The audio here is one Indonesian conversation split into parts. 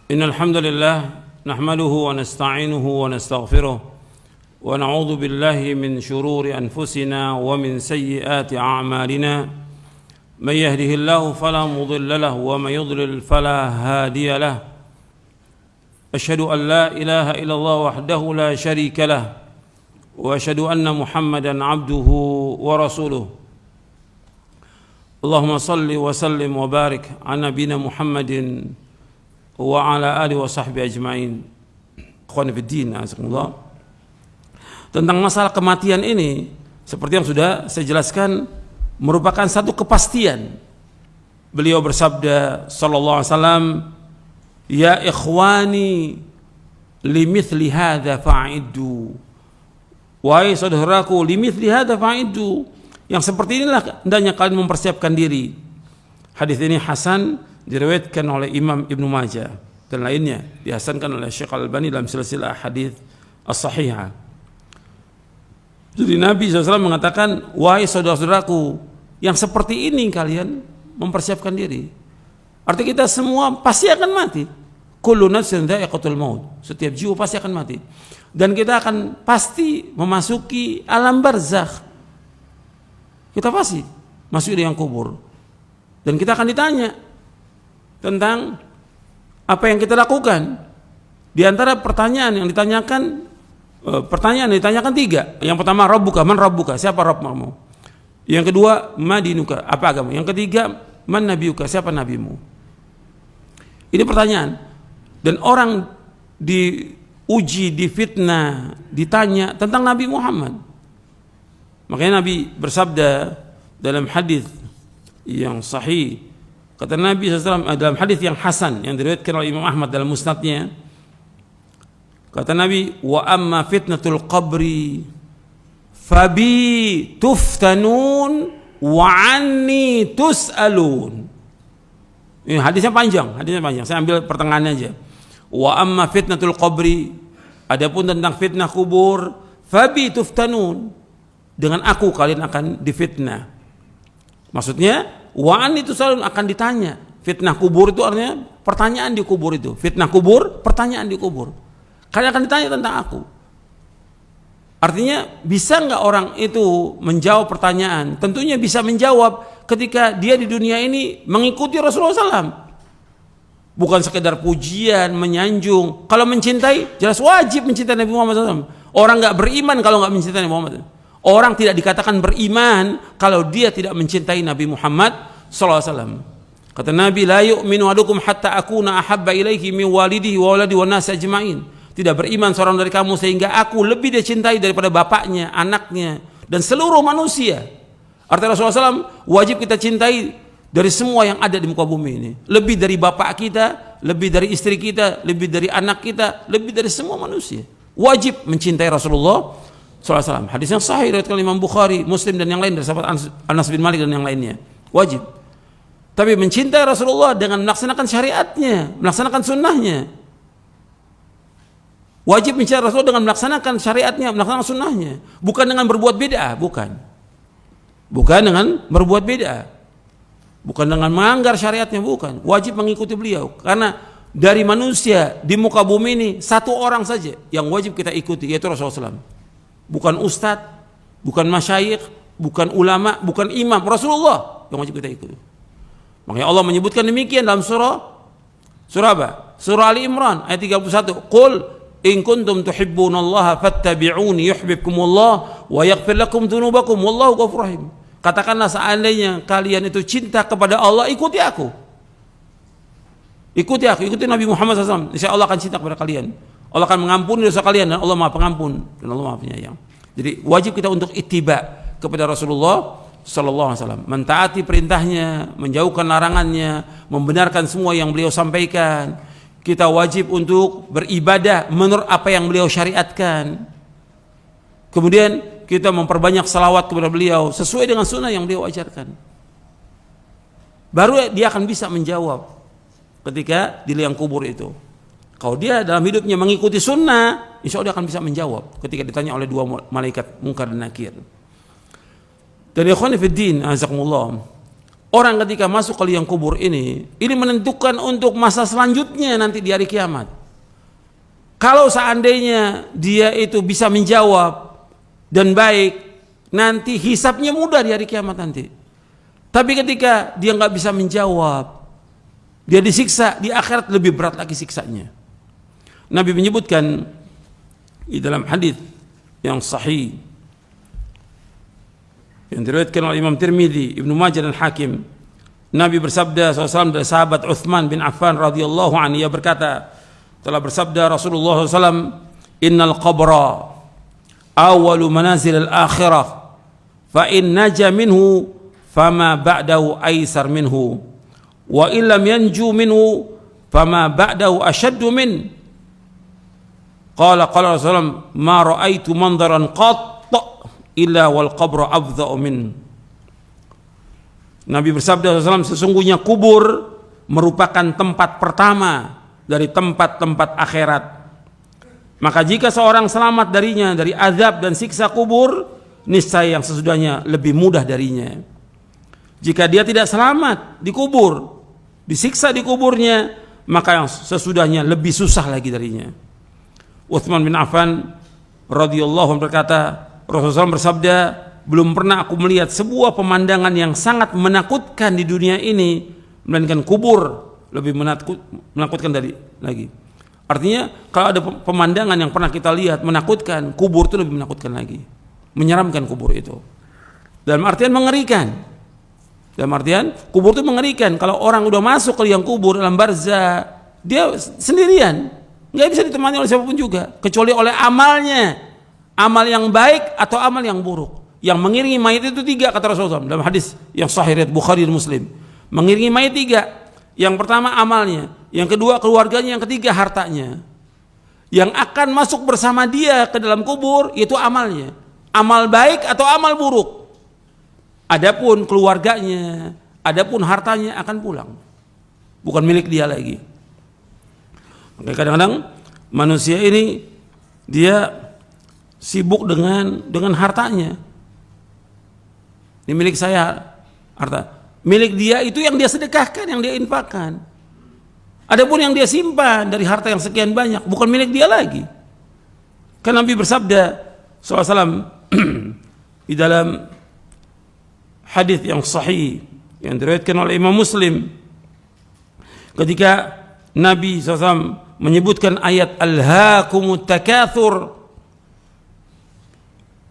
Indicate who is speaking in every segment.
Speaker 1: إن الحمد لله نحمده ونستعينه ونستغفره ونعوذ بالله من شرور أنفسنا ومن سيئات أعمالنا من يهده الله فلا مضل له ومن يضلل فلا هادي له أشهد أن لا إله إلا الله وحده لا شريك له وأشهد أن محمدا عبده ورسوله اللهم صل وسلم وبارك على نبينا محمد wa ala alihi wa sahbihi ajma'in. Ikhwani fiddin, azakumullah. Tentang masalah kematian ini, seperti yang sudah saya jelaskan, merupakan satu kepastian. Beliau bersabda sallallahu alaihi wasallam, "Ya ikhwani, limithli hadza fa'iddu." Wahai saudaraku, limithli hadza fa'iddu. Yang seperti inilah hendaknya kalian mempersiapkan diri. Hadis ini hasan, diriwayatkan oleh Imam Ibnu Majah dan lainnya, dihasankan oleh Syekh Al-Albani dalam silsilah hadis as-sahihah. Jadi Nabi SAW mengatakan, wahai saudara-saudaraku, yang seperti ini kalian mempersiapkan diri. Artinya kita semua pasti akan mati. Kullu nafsin dha'iqatul maut. Setiap jiwa pasti akan mati. Dan kita akan pasti memasuki alam barzakh. Kita pasti masuk di yang kubur. Dan kita akan ditanya tentang apa yang kita lakukan. Di antara pertanyaan yang ditanyakan, tiga. Yang pertama, Rabbuka, man Rabbuka, siapa Rabb kamu? Yang kedua, ma dinuka, apa agama? Yang ketiga, man nabiyuka, siapa nabimu? Ini pertanyaan. Dan orang diuji, difitnah, ditanya tentang Nabi Muhammad. Makanya Nabi bersabda dalam hadis yang sahih, kata Nabi SAW dalam hadis yang hasan yang diriwayatkan oleh Imam Ahmad dalam musnadnya, kata Nabi, wa amma fitnatul qabri fabi tuftanun wa anni tus'alun. Ini hadisnya panjang. Saya ambil pertengahannya aja. Wa amma fitnatul qabri, adapun tentang fitnah kubur, fabi tuftanun, dengan aku kalian akan difitnah. Maksudnya wa'an itu selalu akan ditanya. Fitnah kubur itu artinya pertanyaan di kubur itu. Fitnah kubur, pertanyaan di kubur. Kalian akan ditanya tentang aku. Artinya bisa nggak orang itu menjawab pertanyaan? Tentunya bisa menjawab ketika dia di dunia ini mengikuti Rasulullah SAW. Bukan sekedar pujian, menyanjung. Kalau mencintai, jelas wajib mencintai Nabi Muhammad SAW. Orang nggak beriman kalau nggak mencintai Nabi Muhammad SAW. Orang tidak dikatakan beriman kalau dia tidak mencintai Nabi Muhammad SAW. Kata Nabi, la yu'minu ahadukum hatta akuna ahabba ilaihi min walidihi wa waladi wan nas ajma'in. Tidak beriman seorang dari kamu sehingga aku lebih dia cintai daripada bapaknya, anaknya, dan seluruh manusia. Artinya Rasulullah SAW wajib kita cintai dari semua yang ada di muka bumi ini. Lebih dari bapak kita, lebih dari istri kita, lebih dari anak kita, lebih dari semua manusia. Wajib mencintai Rasulullah SAW. Hadis yang sahih riwayat Imam Bukhari, Muslim dan yang lain dari sahabat Anas bin Malik dan yang lainnya. Wajib. Tapi mencintai Rasulullah dengan melaksanakan syariatnya, melaksanakan sunnahnya. Wajib mencintai Rasulullah dengan melaksanakan syariatnya, melaksanakan sunnahnya. Bukan dengan berbuat bid'ah, bukan. Bukan dengan berbuat bid'ah. Bukan dengan melanggar syariatnya, bukan. Wajib mengikuti beliau. Karena dari manusia di muka bumi ini, satu orang saja yang wajib kita ikuti, yaitu Rasulullah SAW. Bukan ustadz, bukan masyayikh, bukan ulama, bukan imam, Rasulullah yang wajib kita ikuti. Makanya Allah menyebutkan demikian dalam surah apa? Surah Ali Imran ayat 31. Qul in kuntum tuhibbunallaha fattabi'uni yuhibbukumullah wa yaghfir lakum dzunubakum wallahu ghafurur rahim. Katakanlah seandainya kalian itu cinta kepada Allah, ikuti aku. Ikuti Nabi Muhammad SAW. Insya Allah akan cinta kepada kalian. Allah akan mengampuni dosa kalian dan Allah Maha Pengampun dan Allah Maha Penyayang. Jadi wajib kita untuk ittiba kepada Rasulullah sallallahu alaihi wasallam, mentaati perintahnya, menjauhkan larangannya, membenarkan semua yang beliau sampaikan. Kita wajib untuk beribadah menurut apa yang beliau syariatkan. Kemudian kita memperbanyak salawat kepada beliau sesuai dengan sunnah yang beliau ajarkan. Baru dia akan bisa menjawab ketika di liang kubur itu. Kalau dia dalam hidupnya mengikuti sunnah, insya Allah dia akan bisa menjawab ketika ditanya oleh dua malaikat Munkar dan Nakir. Dan ikhwan fiddin, azakumullah, orang ketika masuk ke liang kubur ini menentukan untuk masa selanjutnya nanti di hari kiamat. Kalau seandainya dia itu bisa menjawab dan baik, nanti hisabnya mudah di hari kiamat nanti. Tapi ketika dia nggak bisa menjawab, dia disiksa di akhirat, lebih berat lagi siksanya. Nabi menyebutkan di dalam hadis yang sahih yang diriwayatkan oleh Imam Tirmidzi, Ibnu Majah dan Hakim, Nabi bersabda SAW dari sahabat Utsman bin Affan radhiyallahu anhu, ia berkata, telah bersabda Rasulullah SAW, innal qabra awalu manazil al-akhirah, fa in naja minhu fama ba'dahu aisar minhu, wa illam yanju minhu fama ba'dahu ashaddu min. Qala Rasulullah, ma ra'aitu mandaran qat illa wal qabru afdha'u min. Nabi bersabda SAW, sesungguhnya kubur merupakan tempat pertama dari tempat-tempat akhirat. Maka jika seorang selamat darinya, dari azab dan siksa kubur, niscaya yang sesudahnya lebih mudah darinya. Jika dia tidak selamat di kubur, disiksa di kuburnya, maka yang sesudahnya lebih susah lagi darinya. Utsman bin Affan radhiyallahu anhu berkata, Rasulullah bersabda, belum pernah aku melihat sebuah pemandangan yang sangat menakutkan di dunia ini, melainkan kubur lebih menakutkan dari lagi. Artinya kalau ada pemandangan yang pernah kita lihat menakutkan, kubur itu lebih menakutkan lagi, menyeramkan kubur itu. Dalam artian mengerikan. Dalam artian kubur itu mengerikan. Kalau orang udah masuk ke liang kubur dalam barzah, dia sendirian, nggak bisa ditemani oleh siapapun juga, kecuali oleh amalnya. Amal yang baik atau amal yang buruk. Yang mengiringi mayat itu 3 kata Rasulullah dalam hadis yang sahih riwayat Bukhari dan Muslim. Mengiringi mayat 3. Yang pertama amalnya, yang kedua keluarganya, yang ketiga hartanya. Yang akan masuk bersama dia ke dalam kubur itu amalnya. Amal baik atau amal buruk. Adapun keluarganya, adapun hartanya akan pulang. Bukan milik dia lagi. Maka kadang-kadang manusia ini dia sibuk dengan hartanya. Ini milik saya, harta. Milik dia itu yang dia sedekahkan, yang dia infakkan. Adapun yang dia simpan dari harta yang sekian banyak, bukan milik dia lagi. Kan Nabi bersabda SAW di dalam hadis yang sahih yang diriwayatkan oleh Imam Muslim, ketika Nabi SAW menyebutkan ayat alhaakumut takatsur,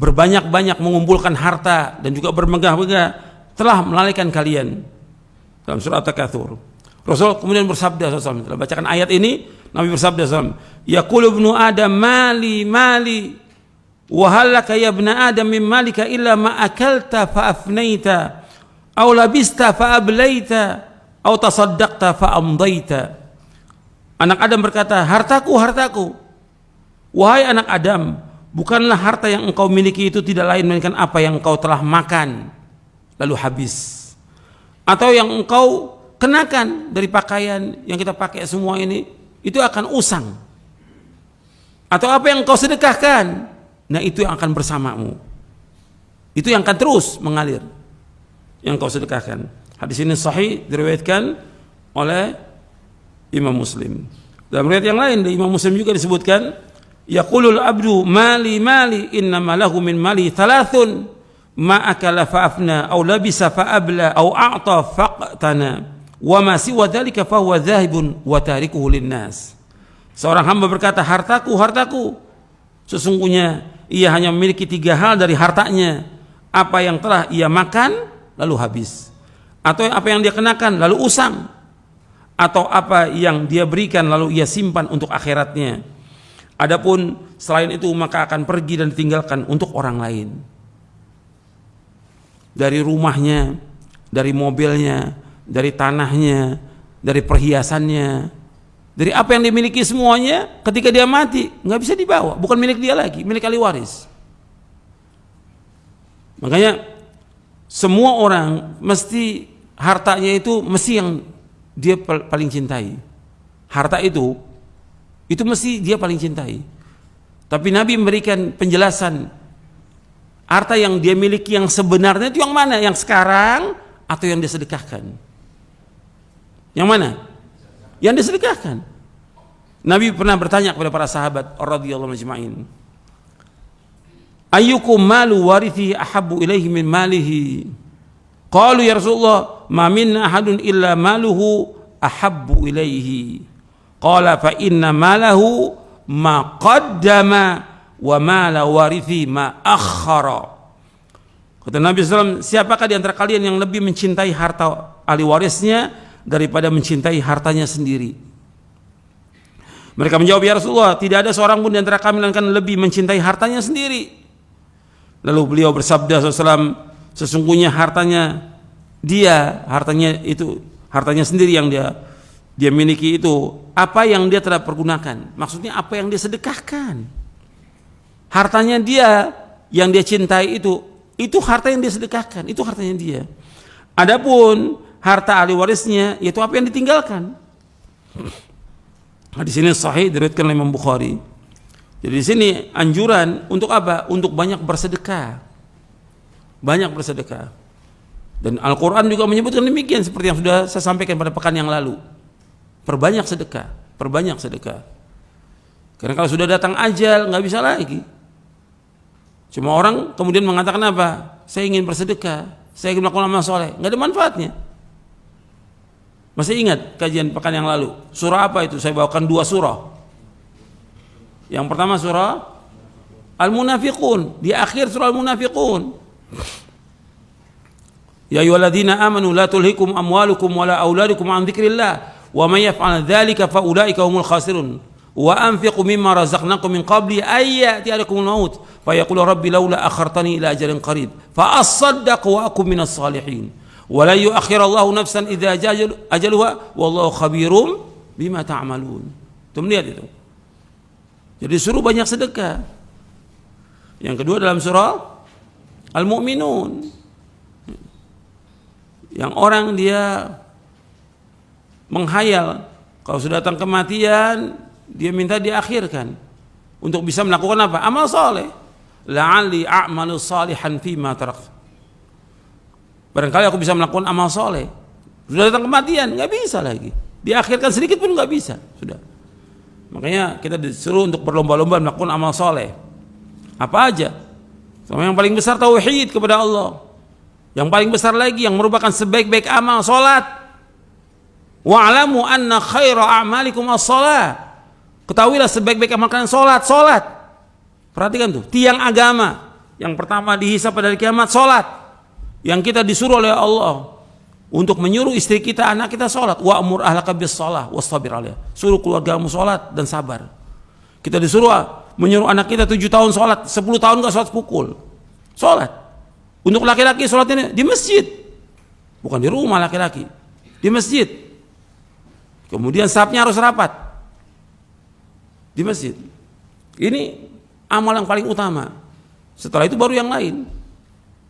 Speaker 1: berbanyak-banyak mengumpulkan harta dan juga bermegah-megah telah melalaikan kalian, dalam surat At-Takatsur. Rasul kemudian bersabda SAW, setelah bacakan ayat ini, Nabi bersabda SAW, yaqulu ibnu adam mali mali wa halaka ya ibna adam min malika illa ma akalta fa afnaita aw labista fa ablaita aw tasaddaqta fa amdaita. Anak Adam berkata, hartaku, hartaku. Wahai anak Adam, bukanlah harta yang engkau miliki itu tidak lain melainkan apa yang engkau telah makan lalu habis, atau yang engkau kenakan dari pakaian yang kita pakai semua ini, itu akan usang, atau apa yang engkau sedekahkan, nah itu yang akan bersamamu, itu yang akan terus mengalir, yang engkau sedekahkan. Hadis ini sahih, diriwayatkan oleh Imam Muslim. Dalam riwayat yang lain dari Imam Muslim juga disebutkan, yaqulul abdu mali mali innama lahu min mali thalathun ma akala fa afna aw labisa fa abla aw a'ta faqtana wa ma siwa dzalika fa huwa dhahibun wa tarikuhu linnas. Seorang hamba berkata, hartaku, hartaku. Sesungguhnya ia hanya memiliki 3 hal dari hartanya, apa yang telah ia makan lalu habis, atau apa yang dia kenakan lalu usang, atau apa yang dia berikan lalu ia simpan untuk akhiratnya. Adapun selain itu maka akan pergi dan ditinggalkan untuk orang lain. Dari rumahnya, dari mobilnya, dari tanahnya, dari perhiasannya, dari apa yang dimiliki semuanya, ketika dia mati nggak bisa dibawa, bukan milik dia lagi, milik ahli waris. Makanya semua orang mesti hartanya itu mesti yang dia paling cintai. Harta itu mesti dia paling cintai. Tapi Nabi memberikan penjelasan, harta yang dia miliki yang sebenarnya itu yang mana? Yang sekarang atau yang dia sedekahkan? Yang mana? Yang dia sedekahkan. Nabi pernah bertanya kepada para sahabat radhiyallahu ajma'in, ayyukum malu warithi ahabbu ilaihi min malihi? Qalu ya Rasulullah, ma minna ahadun illa maluhu ahabbu ilaihi. Qala fa inna malahu ma qaddama wa mala warithi ma akhara. Kata Nabi SAW, siapakah di antara kalian yang lebih mencintai harta ahli warisnya daripada mencintai hartanya sendiri? Mereka menjawab, ya Rasulullah, tidak ada seorang pun di antara kami yang akan lebih mencintai hartanya sendiri. Lalu beliau bersabda SAW, sesungguhnya hartanya sendiri yang dia miliki itu, apa yang dia telah pergunakan. Maksudnya apa yang dia sedekahkan. Hartanya dia yang dia cintai itu harta yang dia sedekahkan, itu hartanya dia. Adapun harta ahli warisnya, yaitu apa yang ditinggalkan. Di sini sahih diriwayatkan oleh Imam Bukhari. Jadi di sini anjuran untuk apa? Untuk banyak bersedekah. Banyak bersedekah. Dan Al-Qur'an juga menyebutkan demikian seperti yang sudah saya sampaikan pada pekan yang lalu. Perbanyak sedekah, perbanyak sedekah. Karena kalau sudah datang ajal nggak bisa lagi. Cuma orang kemudian mengatakan apa? Saya ingin bersedekah, saya ingin melakukan amal soleh, nggak ada manfaatnya. Masih ingat kajian pekan yang lalu? Surah apa itu? Saya bawakan 2 surah. Yang pertama surah Al-Munafiqun, di akhir surah Al-Munafiqun. Ya ayyuhalladzina amanu la tulhikum amwalukum wala auladukum an dzikrillah wa may yaf'al dzalika fa ulaika humul khasirun. Wa anfiqu mimma razaqnakum min qabli ay ya'tiyakumul maut fa yaqulu rabbi laula akhartani ila ajalin qarib fa asaddaq wa akum minas salihin wa la yu'akhirallahu nafsan idza ajaluha wallahu khabirum bima ta'malun. Tuh lihat itu. Jadi suruh banyak sedekah. Yang kedua dalam surah Al-Mu'minun, yang orang dia menghayal kalau sudah datang kematian dia minta diakhirkan untuk bisa melakukan apa? Amal soleh. La'alli a'malu salihan fima tarak. Barangkali aku bisa melakukan amal soleh. Sudah datang kematian, nggak bisa lagi. Diakhirkan sedikit pun nggak bisa. Sudah. Makanya kita disuruh untuk berlomba-lomba melakukan amal soleh. Apa aja? Sama yang paling besar tauhid kepada Allah. Yang paling besar lagi yang merupakan sebaik-baik amal, salat. Wa'lamu anna khaira a'malikum as-shalah. Ketahuilah sebaik-baik amal kalian salat. Perhatikan tuh, tiang agama yang pertama dihisab pada hari kiamat salat. Yang kita disuruh oleh Allah untuk menyuruh istri kita, anak kita salat. Wa'mur ahlaka bis-shalah wastabir 'alaiha. Suruh keluargamu salat dan sabar. Kita disuruh menyuruh anak kita 7 tahun salat, 10 tahun enggak salat pukul. Salat. Untuk laki-laki salatnya di masjid. Bukan di rumah laki-laki. Di masjid. Kemudian safnya harus rapat. Di masjid. Ini amal yang paling utama. Setelah itu baru yang lain.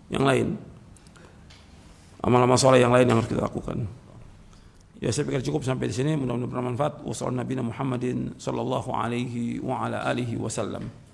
Speaker 1: Yang lain. Amal-amal soleh yang lain yang harus kita lakukan. Ya, saya pikir cukup sampai di sini. Mudah-mudahan bermanfaat. Wassalamualaikum warahmatullahi wabarakatuh.